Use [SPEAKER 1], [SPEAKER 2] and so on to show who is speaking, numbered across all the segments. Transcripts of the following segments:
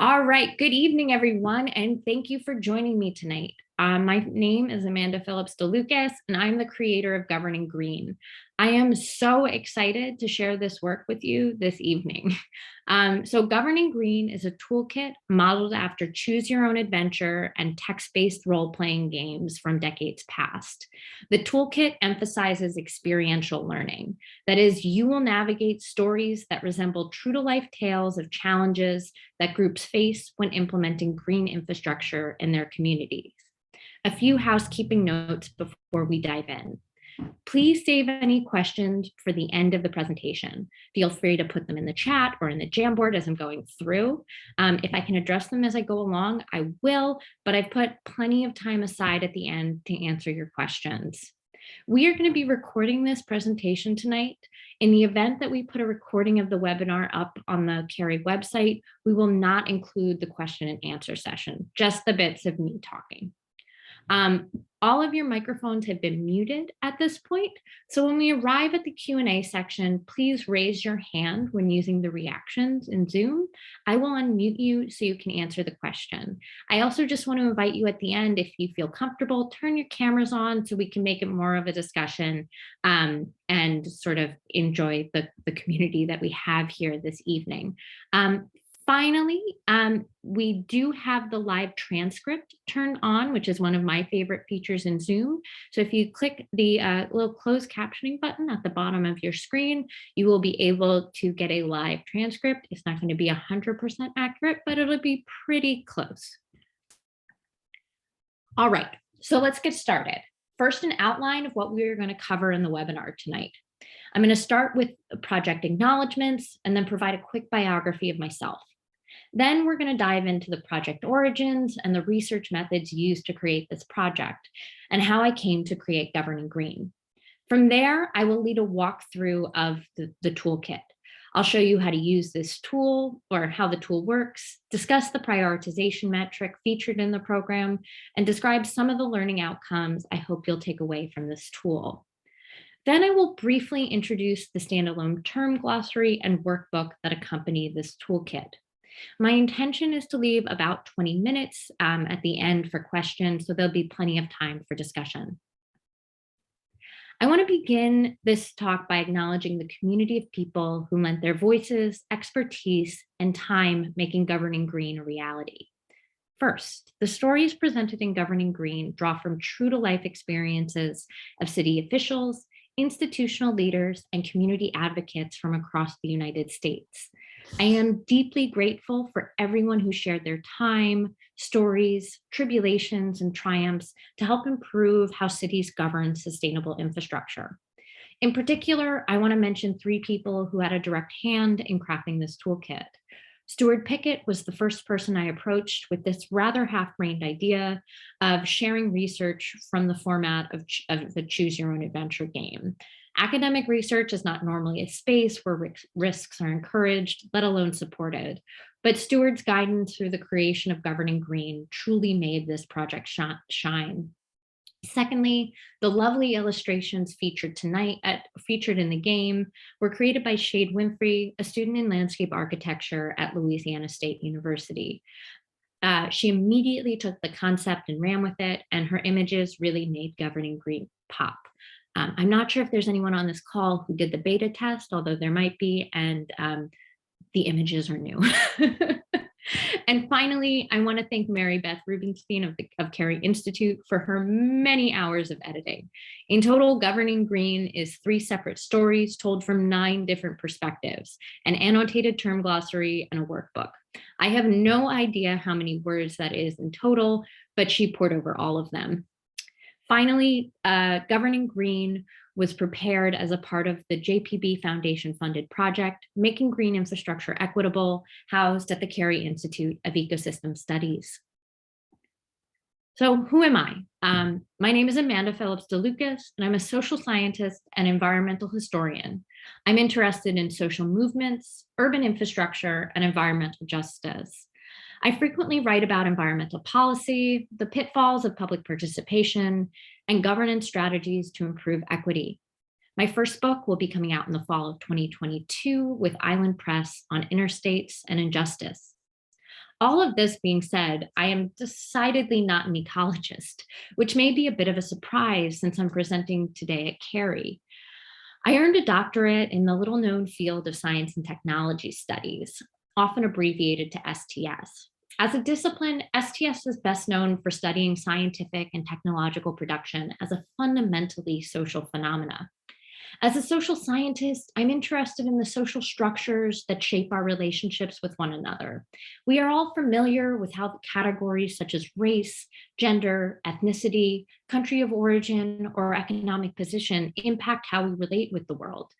[SPEAKER 1] All right, good evening, everyone, and thank you for joining me tonight. My name is Amanda Phillips de Lucas, and I'm the creator of Governing Green. I am so excited to share this work with you this evening. So Governing Green is a toolkit modeled after choose your own adventure and text-based role-playing games from decades past. The toolkit emphasizes experiential learning. That is, you will navigate stories that resemble true-to-life tales of challenges that groups face when implementing green infrastructure in their communities. A few housekeeping notes before we dive in. Please save any questions for the end of the presentation. Feel free to put them in the chat or in the Jamboard as I'm going through. If I can address them as I go along, I will, but I've put plenty of time aside at the end to answer your questions. We are going to be recording this presentation tonight. In the event that we put a recording of the webinar up on the CARI website, we will not include the question and answer session, just the bits of me talking. All of your microphones have been muted at this point. So when we arrive at the Q&A section, please raise your hand when using the reactions in Zoom. I will unmute you so you can answer the question. I also just want to invite you at the end, if you feel comfortable, turn your cameras on so we can make it more of a discussion and sort of enjoy the community that we have here this evening. Finally, we do have the live transcript turned on, which is one of my favorite features in Zoom. So if you click the little closed captioning button at the bottom of your screen, you will be able to get a live transcript. It's not going to be 100% accurate, but it'll be pretty close. All right, so let's get started. First, an outline of what we're going to cover in the webinar tonight. I'm going to start with project acknowledgements and then provide a quick biography of myself. Then we're going to dive into the project origins and the research methods used to create this project and how I came to create Governing Green. From there, I will lead a walkthrough of the toolkit. I'll show you how to use this tool or how the tool works, discuss the prioritization metric featured in the program, and describe some of the learning outcomes I hope you'll take away from this tool. Then I will briefly introduce the standalone term glossary and workbook that accompany this toolkit. My intention is to leave about 20 minutes at the end for questions, so there'll be plenty of time for discussion. I want to begin this talk by acknowledging the community of people who lent their voices, expertise, and time making Governing Green a reality. First, the stories presented in Governing Green draw from true-to-life experiences of city officials, institutional leaders, and community advocates from across the United States. I am deeply grateful for everyone who shared their time, stories, tribulations, and triumphs to help improve how cities govern sustainable infrastructure. In particular, I want to mention 3 people who had a direct hand in crafting this toolkit. Stuart Pickett was the first person I approached with this rather half-brained idea of sharing research from the format of the Choose Your Own Adventure game. Academic research is not normally a space where risks are encouraged, let alone supported. But Stuart's guidance through the creation of Governing Green truly made this project shine. Secondly, the lovely illustrations featured in the game were created by Shade Winfrey, a student in landscape architecture at Louisiana State University. She immediately took the concept and ran with it, and her images really made Governing Green pop. I'm not sure if there's anyone on this call who did the beta test, although there might be, and the images are new. And finally, I want to thank Mary Beth Rubenstein of CARI Institute for her many hours of editing. In total, Governing Green is 3 separate stories told from 9 different perspectives, an annotated term glossary, and a workbook. I have no idea how many words that is in total, but she poured over all of them. Finally, Governing Green was prepared as a part of the JPB Foundation funded project, Making Green Infrastructure Equitable, housed at the CARI Institute of Ecosystem Studies. So who am I? My name is Amanda Phillips de Lucas, and I'm a social scientist and environmental historian. I'm interested in social movements, urban infrastructure, and environmental justice. I frequently write about environmental policy, the pitfalls of public participation, and governance strategies to improve equity. My first book will be coming out in the fall of 2022 with Island Press on interstates and injustice. All of this being said, I am decidedly not an ecologist, which may be a bit of a surprise since I'm presenting today at Carey. I earned a doctorate in the little known field of science and technology studies, often abbreviated to STS. As a discipline, STS is best known for studying scientific and technological production as a fundamentally social phenomena. As a social scientist, I'm interested in the social structures that shape our relationships with one another. We are all familiar with how categories such as race, gender, ethnicity, country of origin, or economic position impact how we relate with the world.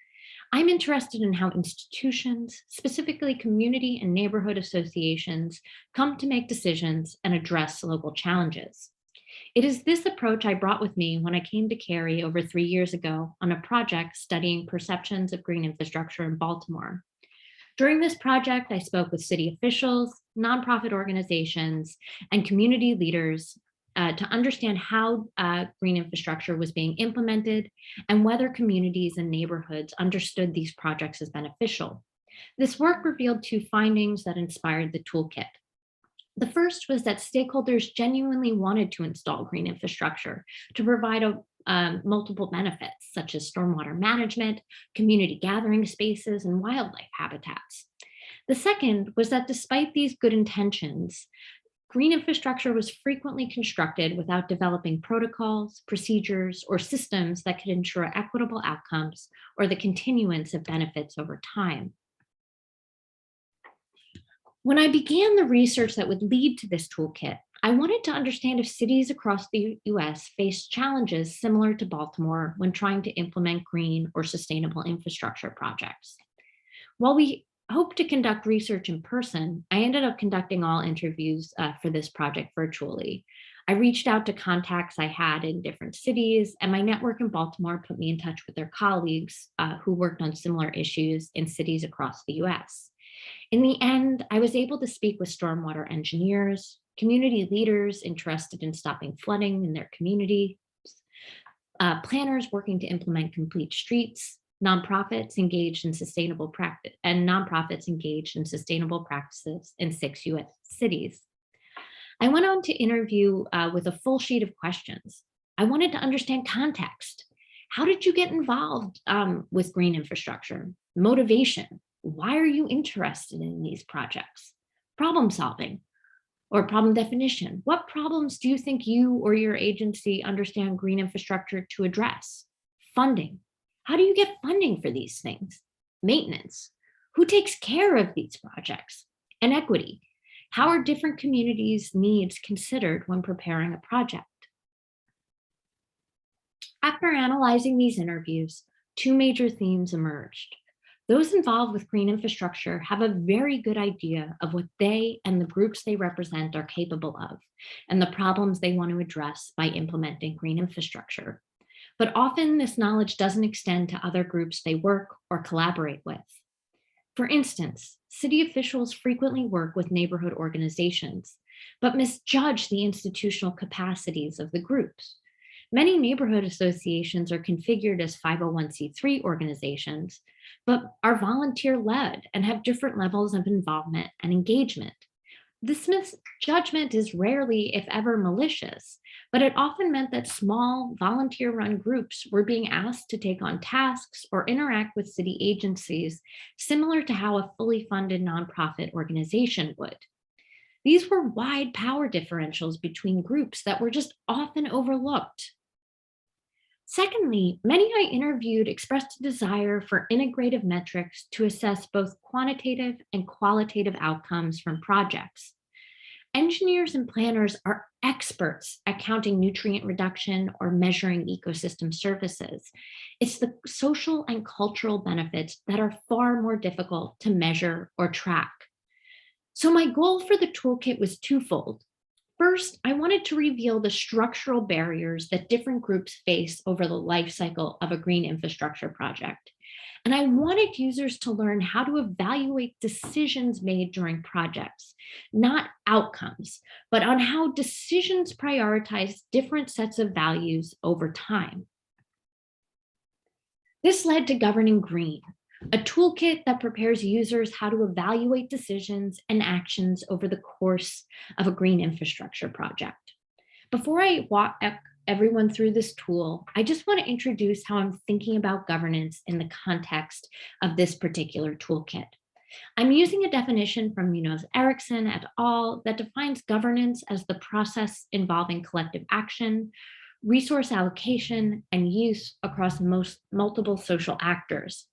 [SPEAKER 1] I'm interested in how institutions, specifically community and neighborhood associations, come to make decisions and address local challenges. It is this approach I brought with me when I came to Carey over 3 years ago on a project studying perceptions of green infrastructure in Baltimore. During this project, I spoke with city officials, nonprofit organizations, and community leaders to understand how green infrastructure was being implemented and whether communities and neighborhoods understood these projects as beneficial. This work revealed two findings that inspired the toolkit. The first was that stakeholders genuinely wanted to install green infrastructure to provide multiple benefits, such as stormwater management, community gathering spaces, and wildlife habitats. The second was that despite these good intentions, green infrastructure was frequently constructed without developing protocols, procedures, or systems that could ensure equitable outcomes or the continuance of benefits over time. When I began the research that would lead to this toolkit, I wanted to understand if cities across the US face challenges similar to Baltimore when trying to implement green or sustainable infrastructure projects. While we hope to conduct research in person, I ended up conducting all interviews for this project virtually. I reached out to contacts I had in different cities, and my network in Baltimore put me in touch with their colleagues who worked on similar issues in cities across the US. In the end, I was able to speak with stormwater engineers, community leaders interested in stopping flooding in their community, planners working to implement complete streets, nonprofits engaged in sustainable practice, and nonprofits engaged in sustainable practices in 6 US cities. I went on to interview with a full sheet of questions. I wanted to understand context. How did you get involved with green infrastructure? Motivation. Why are you interested in these projects? Problem solving or problem definition. What problems do you think you or your agency understand green infrastructure to address? Funding. How do you get funding for these things? Maintenance. Who takes care of these projects? And equity. How are different communities' needs considered when preparing a project? After analyzing these interviews, two major themes emerged. Those involved with green infrastructure have a very good idea of what they and the groups they represent are capable of, and the problems they want to address by implementing green infrastructure. But often this knowledge doesn't extend to other groups they work or collaborate with. For instance, city officials frequently work with neighborhood organizations, but misjudge the institutional capacities of the groups. Many neighborhood associations are configured as 501c3 organizations, but are volunteer-led and have different levels of involvement and engagement. This misjudgment is rarely, if ever, malicious, but it often meant that small volunteer-run groups were being asked to take on tasks or interact with city agencies similar to how a fully funded nonprofit organization would. These were wide power differentials between groups that were just often overlooked. Secondly, many I interviewed expressed a desire for integrative metrics to assess both quantitative and qualitative outcomes from projects. Engineers and planners are experts at counting nutrient reduction or measuring ecosystem services. It's the social and cultural benefits that are far more difficult to measure or track. So my goal for the toolkit was twofold. First, I wanted to reveal the structural barriers that different groups face over the life cycle of a green infrastructure project. And I wanted users to learn how to evaluate decisions made during projects, not outcomes, but on how decisions prioritize different sets of values over time. This led to governing green, A toolkit that prepares users how to evaluate decisions and actions over the course of a green infrastructure project. Before I walk everyone through this tool, I just want to introduce how I'm thinking about governance in the context of this particular toolkit. I'm using a definition from Munoz Erickson et al. That defines governance as the process involving collective action, resource allocation, and use across multiple social actors.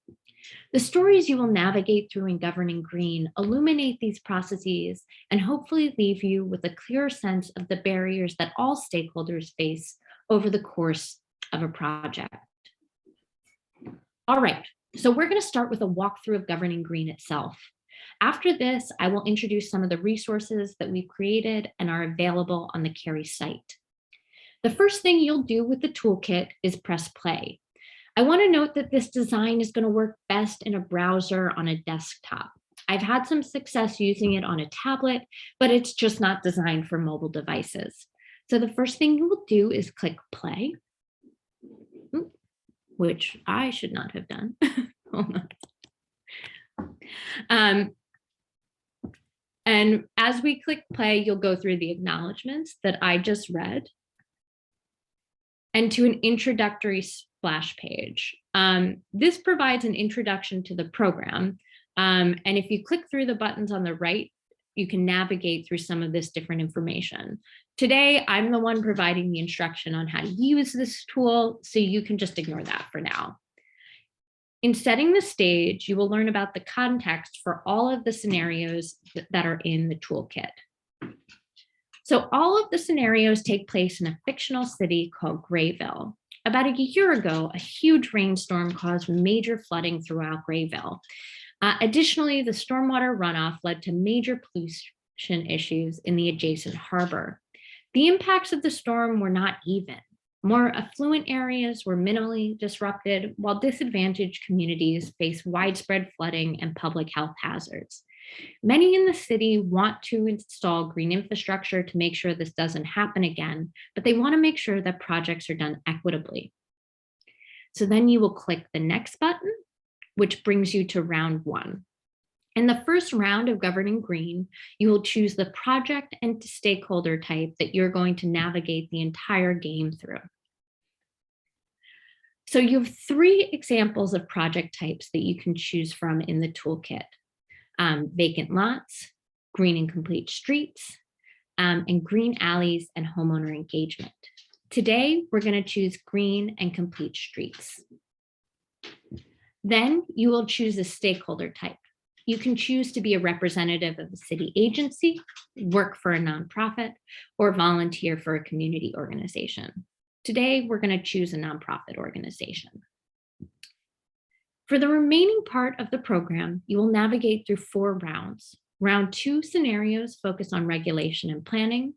[SPEAKER 1] The stories you will navigate through in Governing Green illuminate these processes and hopefully leave you with a clearer sense of the barriers that all stakeholders face over the course of a project. All right, so we're going to start with a walkthrough of Governing Green itself. After this, I will introduce some of the resources that we've created and are available on the CARI site. The first thing you'll do with the toolkit is press play. I want to note that this design is going to work best in a browser on a desktop. I've had some success using it on a tablet, but it's just not designed for mobile devices. So the first thing you will do is click play, which I should not have done. Hold on. And as we click play, you'll go through the acknowledgements that I just read and to an introductory splash page. This provides an introduction to the program. And if you click through the buttons on the right, you can navigate through some of this different information. Today, I'm the one providing the instruction on how to use this tool, so you can just ignore that for now. In setting the stage, you will learn about the context for all of the scenarios that are in the toolkit. So all of the scenarios take place in a fictional city called Grayville. About a year ago, a huge rainstorm caused major flooding throughout Grayville. Additionally, the stormwater runoff led to major pollution issues in the adjacent harbor. The impacts of the storm were not even. More affluent areas were minimally disrupted, while disadvantaged communities face widespread flooding and public health hazards. Many in the city want to install green infrastructure to make sure this doesn't happen again, but they want to make sure that projects are done equitably. So then you will click the next button, which brings you to round one. In the first round of Governing Green, you will choose the project and stakeholder type that you're going to navigate the entire game through. So you have 3 examples of project types that you can choose from in the toolkit. Vacant lots, green and complete streets, and green alleys and homeowner engagement. Today, we're going to choose green and complete streets. Then you will choose a stakeholder type. You can choose to be a representative of a city agency, work for a nonprofit, or volunteer for a community organization. Today, we're going to choose a nonprofit organization. For the remaining part of the program, you will navigate through 4 rounds. Round 2 scenarios focus on regulation and planning.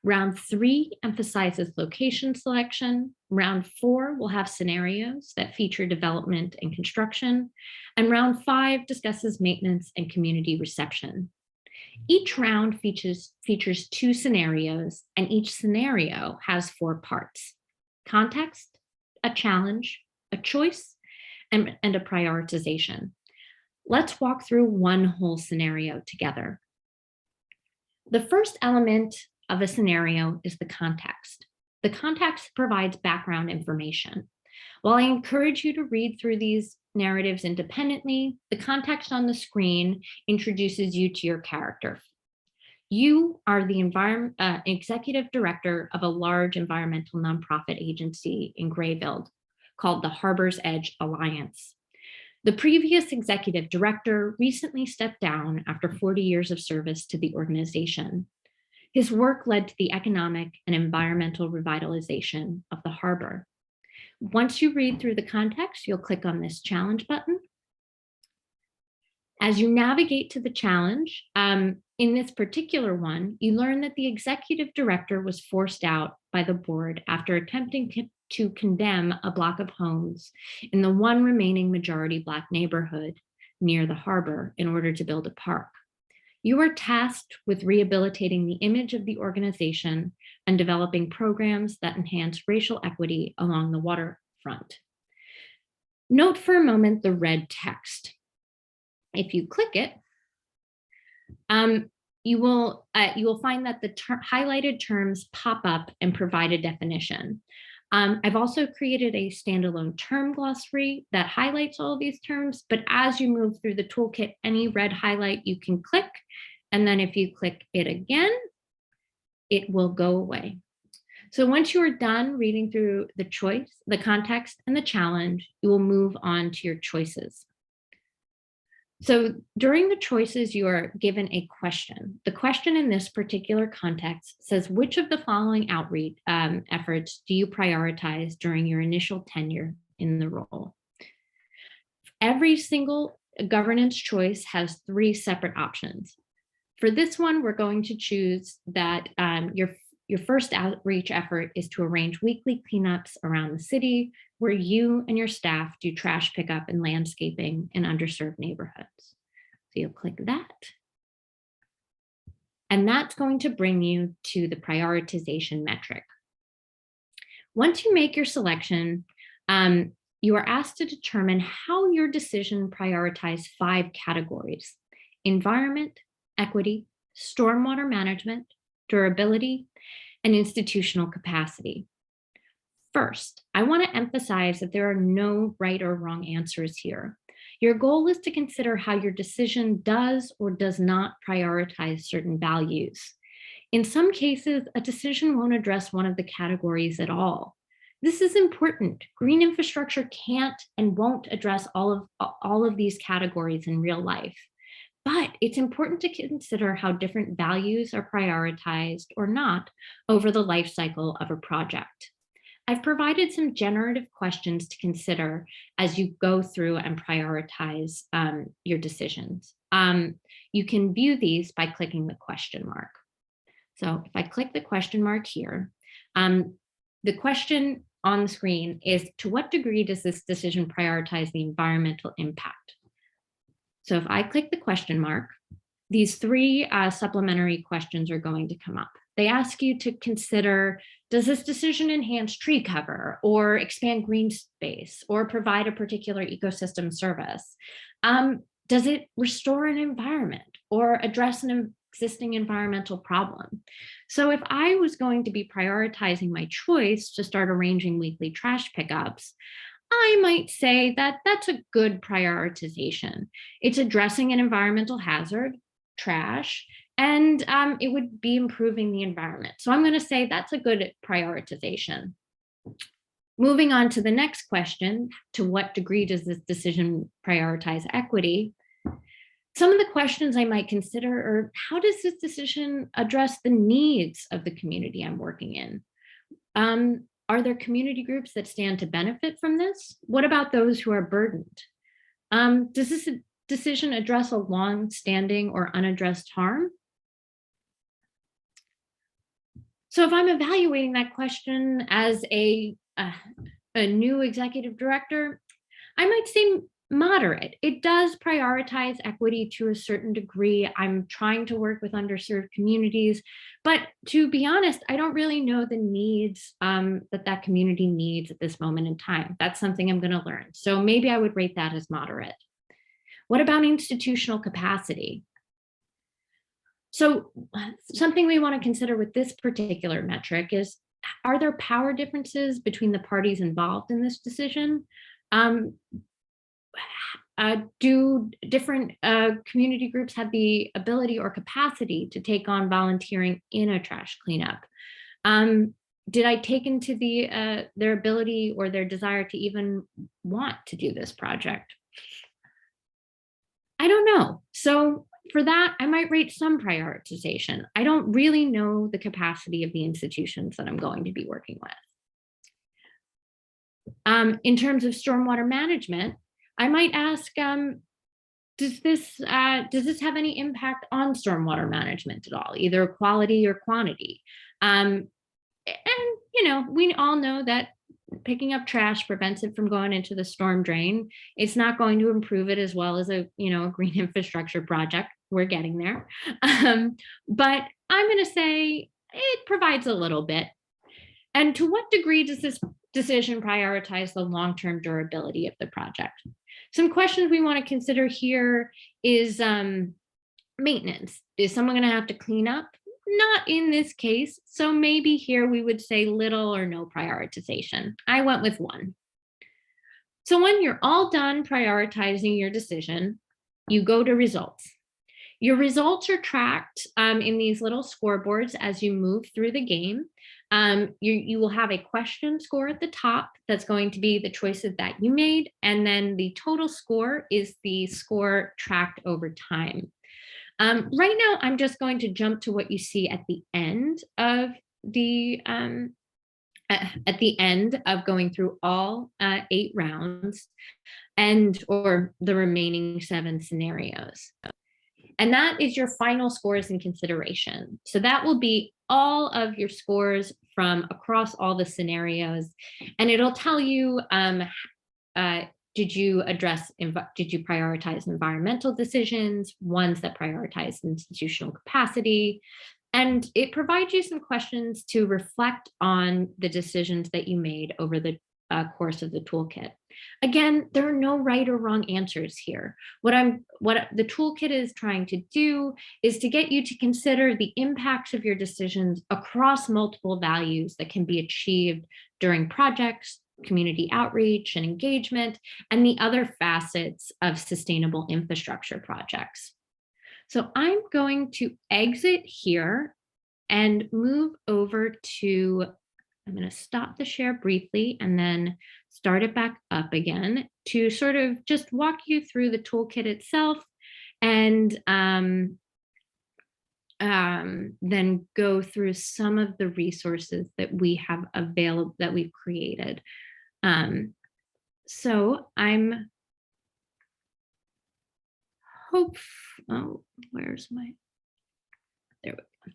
[SPEAKER 1] Round 3 emphasizes location selection. Round 4 will have scenarios that feature development and construction. And round 5 discusses maintenance and community reception. Each round features 2 scenarios, and each scenario has 4 parts: context, a challenge, a choice, and a prioritization. Let's walk through one whole scenario together. The first element of a scenario is the context. The context provides background information. While I encourage you to read through these narratives independently, the context on the screen introduces you to your character. You are the executive director of a large environmental nonprofit agency in Grayville called the Harbor's Edge Alliance. The previous executive director recently stepped down after 40 years of service to the organization. His work led to the economic and environmental revitalization of the harbor. Once you read through the context, you'll click on this challenge button. As you navigate to the challenge, in this particular one, you learn that the executive director was forced out by the board after attempting to condemn a block of homes in the one remaining majority Black neighborhood near the harbor in order to build a park. You are tasked with rehabilitating the image of the organization and developing programs that enhance racial equity along the waterfront. Note for a moment the red text. If you click it, you will find that the highlighted terms pop up and provide a definition. I've also created a standalone term glossary that highlights all of these terms, but as you move through the toolkit, any red highlight you can click, and then if you click it again, it will go away. So once you are done reading through the choice, the context, and the challenge, you will move on to your choices. So during the choices, you are given a question. The question in this particular context says, which of the following outreach efforts do you prioritize during your initial tenure in the role? Every single governance choice has 3 separate options. For this one, we're going to choose that your first outreach effort is to arrange weekly cleanups around the city where you and your staff do trash pickup and landscaping in underserved neighborhoods. So you'll click that. And that's going to bring you to the prioritization metric. Once you make your selection, you are asked to determine how your decision prioritizes 5 categories: environment, equity, stormwater management, durability, and institutional capacity. First, I want to emphasize that there are no right or wrong answers here. Your goal is to consider how your decision does or does not prioritize certain values. In some cases, a decision won't address one of the categories at all. This is important. Green infrastructure can't and won't address all of these categories in real life. But it's important to consider how different values are prioritized or not over the life cycle of a project. I've provided some generative questions to consider as you go through and prioritize your decisions. You can view these by clicking the question mark. So if I click the question mark here, the question on the screen is, to what degree does this decision prioritize the environmental impact? So if I click the question mark, these 3 supplementary questions are going to come up. They ask you to consider, does this decision enhance tree cover or expand green space or provide a particular ecosystem service? Does it restore an environment or address an existing environmental problem? So if I was going to be prioritizing my choice to start arranging weekly trash pickups, I might say that that's a good prioritization. It's addressing an environmental hazard, trash, and it would be improving the environment. So I'm going to say that's a good prioritization. Moving on to the next question, to what degree does this decision prioritize equity? Some of the questions I might consider are, how does this decision address the needs of the community I'm working in? Are there community groups that stand to benefit from this? What about those who are burdened? Does this decision address a long-standing or unaddressed harm? So if I'm evaluating that question as a new executive director, I might say moderate. It does prioritize equity to a certain degree. I'm trying to work with underserved communities, but to be honest, I don't really know the needs that community needs at this moment in time. That's something I'm going to learn. So maybe I would rate that as moderate. What about institutional capacity? So something we want to consider with this particular metric is, are there power differences between the parties involved in this decision? Do different community groups have the ability or capacity to take on volunteering in a trash cleanup? Did I take into their ability or their desire to even want to do this project? I don't know. So for that, I might rate some prioritization. I don't really know the capacity of the institutions that I'm going to be working with. In terms of stormwater management, I might ask, does this have any impact on stormwater management at all, either quality or quantity? And we all know that picking up trash prevents it from going into the storm drain. It's not going to improve it as well as a green infrastructure project. We're getting there. But I'm going to say it provides a little bit. And to what degree does this decision prioritize the long-term durability of the project. Some questions we want to consider here is maintenance. Is someone going to have to clean up? Not in this case. So maybe here we would say little or no prioritization. I went with 1. So when you're all done prioritizing your decision, you go to results. Your results are tracked in these little scoreboards as you move through the game. You will have a question score at the top that's going to be the choices that you made, and then the total score is the score tracked over time. Right now, I'm just going to jump to what you see at the end of going through all 8 rounds or the remaining 7 scenarios. And that is your final scores in consideration. So that will be all of your scores from across all the scenarios. And it'll tell you, did you prioritize environmental decisions, ones that prioritize institutional capacity? And it provides you some questions to reflect on the decisions that you made over the course of the toolkit. Again, there are no right or wrong answers here. What the toolkit is trying to do is to get you to consider the impacts of your decisions across multiple values that can be achieved during projects, community outreach and engagement, and the other facets of sustainable infrastructure projects. So I'm going to exit here and move over to, I'm going to stop the share briefly and then start it back up again to sort of just walk you through the toolkit itself, and then go through some of the resources that we have available, that we've created. So I'm where's my, there we go.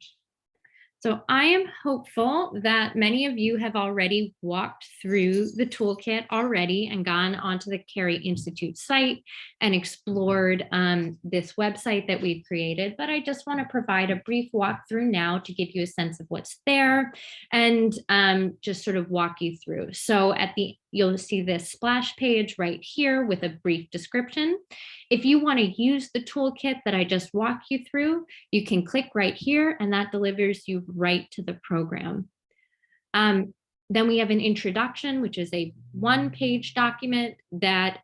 [SPEAKER 1] So I am hopeful that many of you have already walked through the toolkit already and gone onto the Carey Institute site and explored this website that we've created. But I just want to provide a brief walkthrough now to give you a sense of what's there and just sort of walk you through. So you'll see this splash page right here with a brief description. If you want to use the toolkit that I just walked you through, you can click right here and that delivers you right to the program. Then we have an introduction, which is a 1-page document that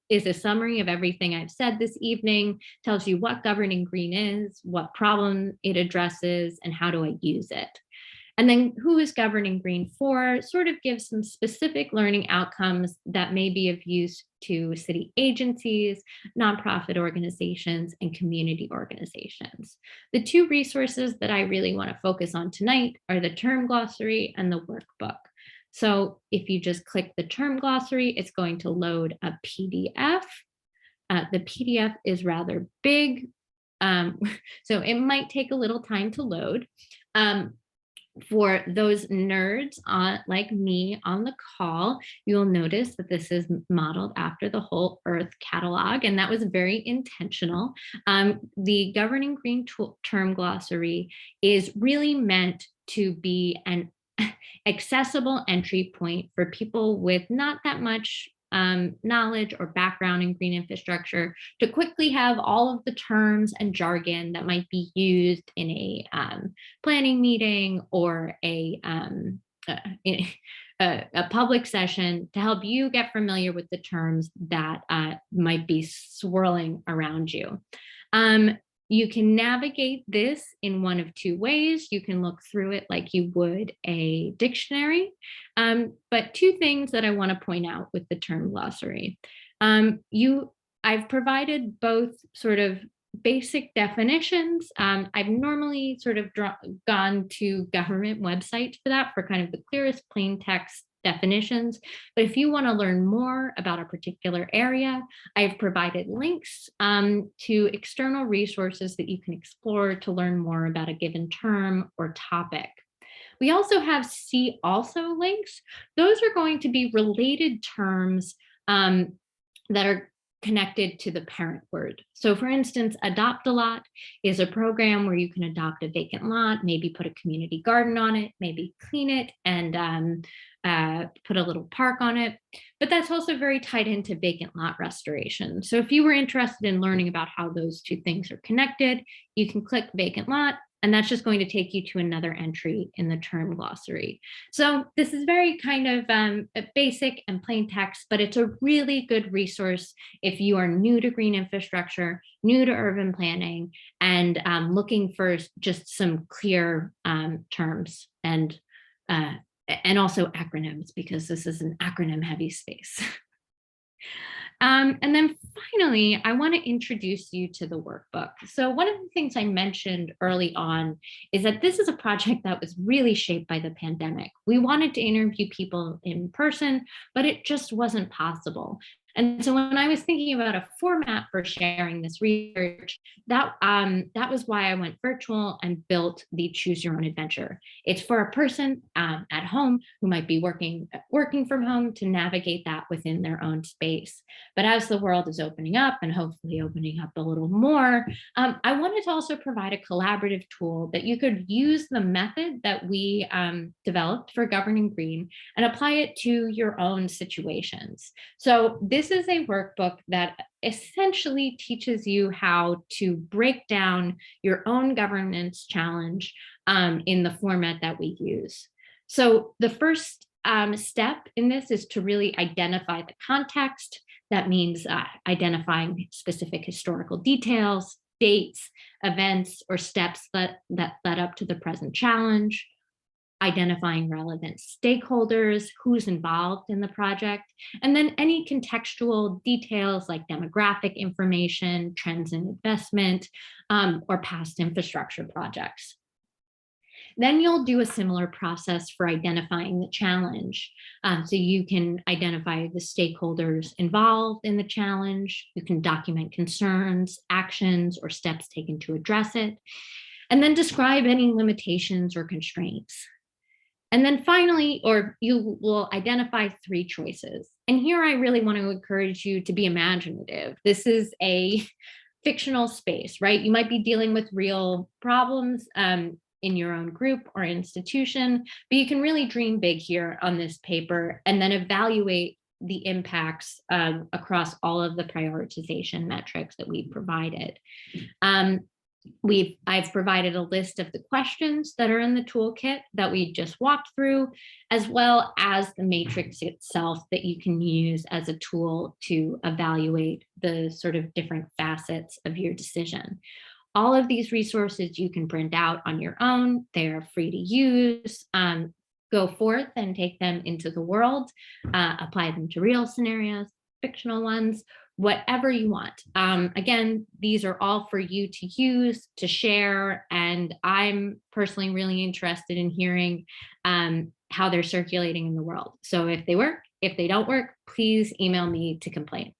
[SPEAKER 1] is a summary of everything I've said this evening, tells you what governing green is, what problem it addresses, and how do I use it. And then who is governing green for, sort of gives some specific learning outcomes that may be of use to city agencies, nonprofit organizations, and community organizations. The 2 resources that I really want to focus on tonight are the term glossary and the workbook. So if you just click the term glossary, it's going to load a PDF. The PDF is rather big, so it might take a little time to load. For those nerds like me on the call, you'll notice that this is modeled after the Whole Earth catalog, and that was very intentional. The Governing Green term glossary is really meant to be an accessible entry point for people with not that much knowledge or background in green infrastructure to quickly have all of the terms and jargon that might be used in a planning meeting or a public session to help you get familiar with the terms that might be swirling around you. You can navigate this in one of 2 ways. You can look through it like you would a dictionary. But 2 things that I want to point out with the term glossary. I've provided both sort of basic definitions. I've normally sort of gone to government websites for that, for kind of the clearest plain text definitions. But if you want to learn more about a particular area, I've provided links to external resources that you can explore to learn more about a given term or topic. We also have See Also links. Those are going to be related terms that are connected to the parent word. So for instance, Adopt a Lot is a program where you can adopt a vacant lot, maybe put a community garden on it, maybe clean it and put a little park on it. But that's also very tied into vacant lot restoration. So if you were interested in learning about how those two things are connected, you can click vacant lot, and that's just going to take you to another entry in the term glossary. So this is very kind of basic and plain text, but it's a really good resource if you are new to green infrastructure, new to urban planning, and looking for just some clear terms and also acronyms, because this is an acronym heavy space. And then finally, I want to introduce you to the workbook. So one of the things I mentioned early on is that this is a project that was really shaped by the pandemic. We wanted to interview people in person, but it just wasn't possible. And so when I was thinking about a format for sharing this research, that was why I went virtual and built the Choose Your Own Adventure. It's for a person at home who might be working from home to navigate that within their own space. But as the world is opening up and hopefully opening up a little more, I wanted to also provide a collaborative tool that you could use the method that we developed for governing green and apply it to your own situations. So this is a workbook that essentially teaches you how to break down your own governance challenge in the format that we use. So the first step in this is to really identify the context. That means identifying specific historical details, dates, events, or steps that led up to the present challenge, identifying relevant stakeholders, who's involved in the project, and then any contextual details like demographic information, trends in investment, or past infrastructure projects. Then you'll do a similar process for identifying the challenge. So you can identify the stakeholders involved in the challenge. You can document concerns, actions, or steps taken to address it, and then describe any limitations or constraints. And then finally, or you will identify 3 choices. And here I really want to encourage you to be imaginative. This is a fictional space, right? You might be dealing with real problems in your own group or institution, but you can really dream big here on this paper and then evaluate the impacts across all of the prioritization metrics that we provided. I've provided a list of the questions that are in the toolkit that we just walked through, as well as the matrix itself that you can use as a tool to evaluate the sort of different facets of your decision. All of these resources you can print out on your own. They are free to use. Go forth and take them into the world, apply them to real scenarios, fictional ones, whatever you want. Again, these are all for you to use, to share, and I'm personally really interested in hearing how they're circulating in the world. So if they work, if they don't work, please email me to complain.